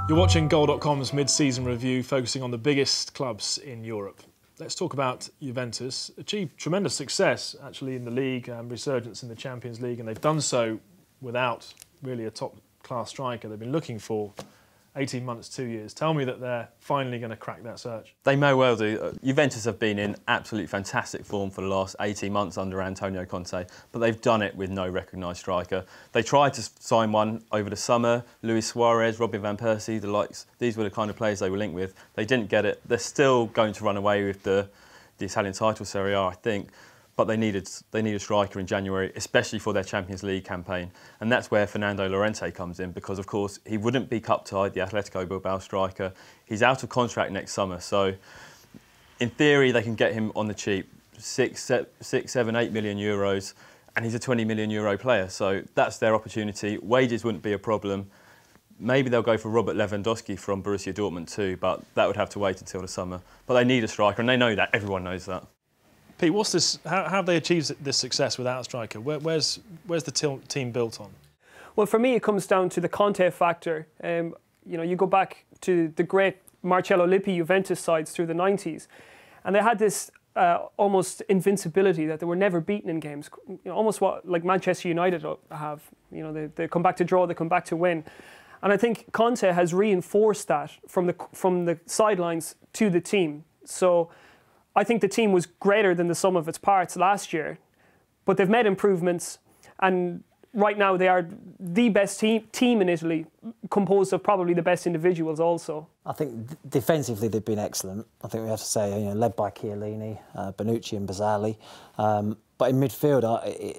You're watching Goal.com's mid-season review focusing on the biggest clubs in Europe. Let's talk about Juventus. Achieved tremendous success actually in the league, resurgence in the Champions League, and they've done so without really a top-class striker. They've been looking for 18 months, 2 years. Tell me that they're finally going to crack that search. They may well do. Juventus have been in absolutely fantastic form for the last 18 months under Antonio Conte, but they've done it with no recognised striker. They tried to sign one over the summer, Luis Suarez, Robin van Persie, the likes. These were the kind of players they were linked with. They didn't get it. They're still going to run away with the Italian title, Serie A, I think. But they need a striker in January, especially for their Champions League campaign. And that's where Fernando Llorente comes in, because, of course, he wouldn't be cup-tied, the Atletico Bilbao striker. He's out of contract next summer, so in theory, they can get him on the cheap, 6, 7, 8 million euros, and he's a 20 million euro player, so that's their opportunity. Wages wouldn't be a problem. Maybe they'll go for Robert Lewandowski from Borussia Dortmund too, but that would have to wait until the summer. But they need a striker, and they know that. Everyone knows that. Pete, what's this? How have they achieved this success without a striker? Where's the team built on? Well, for me, it comes down to the Conte factor. You know, you go back to the great Marcello Lippi Juventus sides through the 90s, and they had this almost invincibility that they were never beaten in games. You know, almost like Manchester United have. You know, they come back to draw, they come back to win, and I think Conte has reinforced that from the sidelines to the team. So I think the team was greater than the sum of its parts last year, but they've made improvements, and right now they are the best team in Italy, composed of probably the best individuals also. I think defensively they've been excellent. I think we have to say, you know, led by Chiellini, Bonucci and Bazzali. But in midfield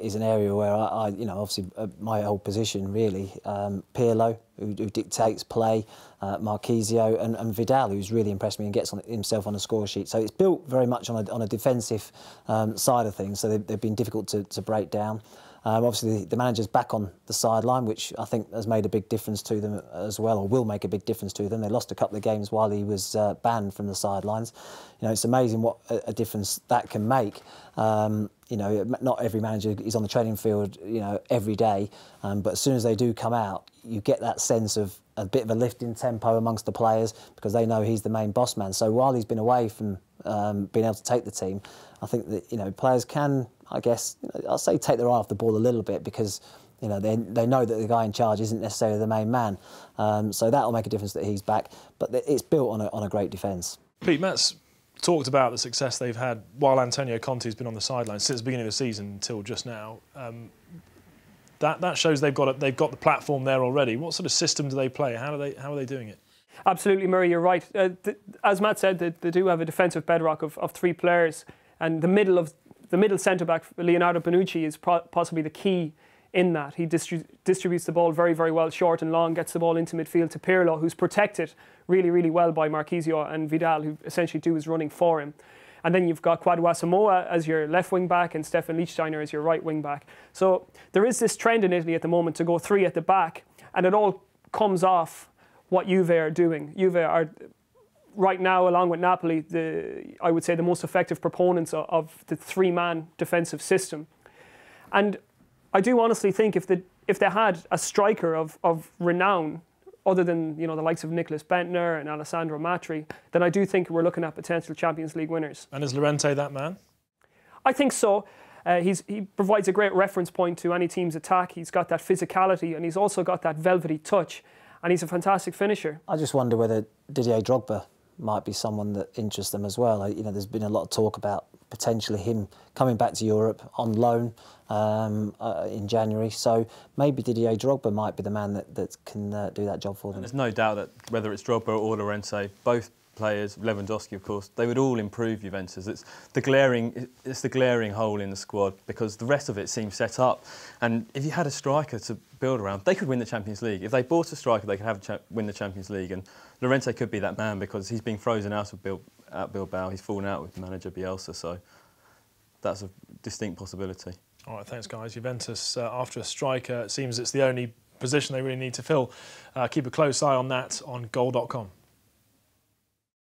is an area where you know, obviously my whole position really, Pirlo, who dictates play, Marchisio and Vidal, who's really impressed me and gets himself on the score sheet. So it's built very much on a defensive side of things, so they've been difficult to break down. Obviously, the manager's back on the sideline, which I think has made a big difference to them as well, or will make a big difference to them. They lost a couple of games while he was banned from the sidelines. You know, it's amazing what a difference that can make. You know, not every manager is on the training field, you know, every day, but as soon as they do come out, you get that sense of a bit of a lift in tempo amongst the players, because they know he's the main boss man. So while he's been away from being able to take the team, I think that, you know, players can, I guess, you know, I'll say take their eye off the ball a little bit, because, you know, they know that the guy in charge isn't necessarily the main man. So that'll make a difference that he's back. But it's built on a great defence. Pete, Matt's talked about the success they've had while Antonio Conte's been on the sidelines since the beginning of the season until just now. That shows they've got the platform there already. What sort of system do they play? How are they doing it? Absolutely, Murray, you're right. As Matt said, they do have a defensive bedrock of 3 players, and the middle centre-back, Leonardo Bonucci, is possibly the key in that. He distributes the ball very, very well, short and long, gets the ball into midfield to Pirlo, who's protected really, really well by Marchisio and Vidal, who essentially do his running for him. And then you've got Kwadwo Samoa as your left wing-back and Stefan Lichtsteiner as your right wing-back. So there is this trend in Italy at the moment to go 3 at the back, and it all comes off what Juve are doing. Juve are, right now, along with Napoli, I would say the most effective proponents of the 3-man defensive system. And I do honestly think if they had a striker of renown, other than, you know, the likes of Nicolas Bentner and Alessandro Matri, then I do think we're looking at potential Champions League winners. And is Llorente that man? I think so. He provides a great reference point to any team's attack. He's got that physicality, and he's also got that velvety touch, and he's a fantastic finisher. I just wonder whether Didier Drogba might be someone that interests them as well. You know, there's been a lot of talk about potentially him coming back to Europe on loan in January. So maybe Didier Drogba might be the man that can do that job for them. And there's no doubt that whether it's Drogba or Llorente, both players, Lewandowski of course, they would all improve Juventus. It's the glaring hole in the squad, because the rest of it seems set up. And if you had a striker to build around, they could win the Champions League. If they bought a striker, they could win the Champions League. And Llorente could be that man, because he's been frozen out of Bilbao. He's fallen out with manager Bielsa, so that's a distinct possibility. All right, thanks, guys. Juventus, after a striker, it seems it's the only position they really need to fill. Keep a close eye on that on Goal.com.